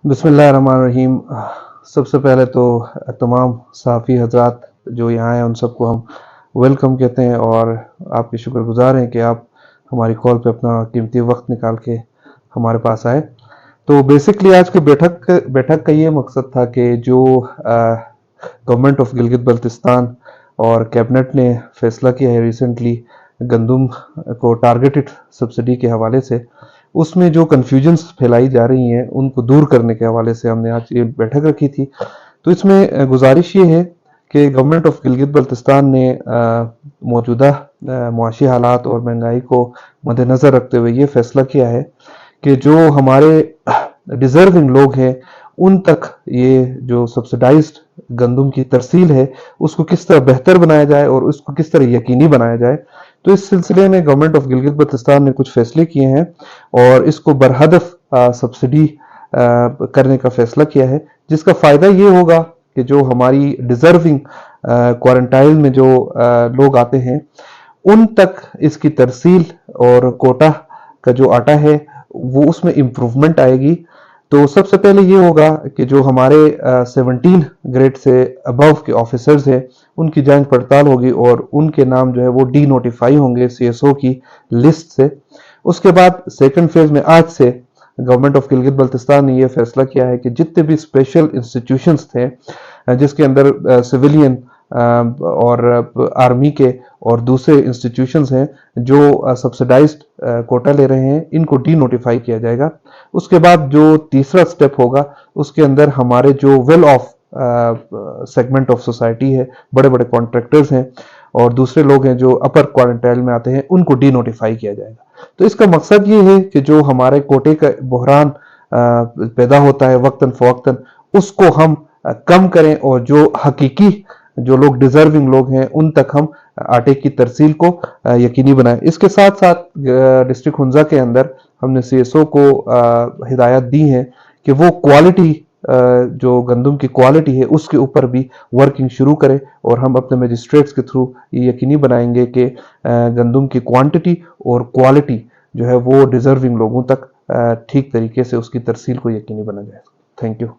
बिस्मिल्लाहिर्रहमानिर्रहीम। सबसे पहले तो तमाम सहाफ़ी हजरात जो यहाँ हैं उन सबको हम वेलकम कहते हैं और आपके शुक्रगुजार हैं कि आप हमारी कॉल पे अपना कीमती वक्त निकाल के हमारे पास आए। तो बेसिकली आज के बैठक का ये मकसद था कि जो गवर्नमेंट ऑफ गिलगित बल्तिस्तान और कैबिनेट ने फैसला किया है रिसेंटली गंदम को टारगेटेड सब्सिडी के हवाले से, उसमें जो कन्फ्यूजन्स फैलाई जा रही हैं उनको दूर करने के हवाले से हमने आज ये बैठक रखी थी। तो इसमें गुजारिश ये है कि गवर्नमेंट ऑफ गिलगित बल्तिस्तान ने मौजूदा मुआशी हालात और महंगाई को मद्देनज़र रखते हुए ये फैसला किया है कि जो हमारे डिज़र्विंग लोग हैं उन तक ये जो सब्सिडाइज्ड गंदम की तरसील है उसको किस तरह बेहतर बनाया जाए और उसको किस तरह यकीनी बनाया जाए। तो इस सिलसिले में गवर्नमेंट ऑफ गिलगित बल्तिस्तान ने कुछ फैसले किए हैं और इसको बरहदफ सब्सिडी करने का फैसला किया है, जिसका फ़ायदा ये होगा कि जो हमारी डिज़र्विंग क्वारंटाइन में जो लोग आते हैं उन तक इसकी तरसील और कोटा का जो आटा है वो उसमें इम्प्रूवमेंट आएगी। तो सबसे पहले ये होगा कि जो हमारे 17 ग्रेड से अबव के ऑफिसर्स हैं उनकी जांच पड़ताल होगी और उनके नाम जो है वो डी नोटिफाई होंगे सीएसओ की लिस्ट से। उसके बाद सेकंड फेज में आज से गवर्नमेंट ऑफ गिलगित बल्तिस्तान ने यह फैसला किया है कि जितने भी स्पेशल इंस्टीट्यूशंस थे जिसके अंदर सिविलियन और आर्मी के और दूसरे इंस्टीट्यूशंस हैं जो सब्सिडाइज्ड कोटा ले रहे हैं, इनको डी नोटिफाई किया जाएगा। उसके बाद जो तीसरा स्टेप होगा उसके अंदर हमारे जो well of segment of society है, बड़े बड़े कॉन्ट्रैक्टर्स हैं और दूसरे लोग हैं जो अपर क्वारंटाइन में आते हैं, उनको डी नोटिफाई किया जाएगा। तो इसका मकसद ये है कि जो हमारे कोटे का बहरान पैदा होता है वक्तन फवक्तन, उसको हम कम करें और जो हकीकी जो लोग डिजर्विंग लोग हैं उन तक हम आटे की तरसील को यकीनी बनाएं। इसके साथ साथ डिस्ट्रिक्ट हुंजा के अंदर हमने सीएसओ को हिदायत दी है कि वो क्वालिटी जो गंदम की क्वालिटी है उसके ऊपर भी वर्किंग शुरू करें और हम अपने मजिस्ट्रेट्स के थ्रू ये यकीनी बनाएंगे कि गंदम की क्वांटिटी और क्वालिटी जो है वो डिजर्विंग लोगों तक ठीक तरीके से उसकी तरसील को यकीनी बना जाए। Thank you.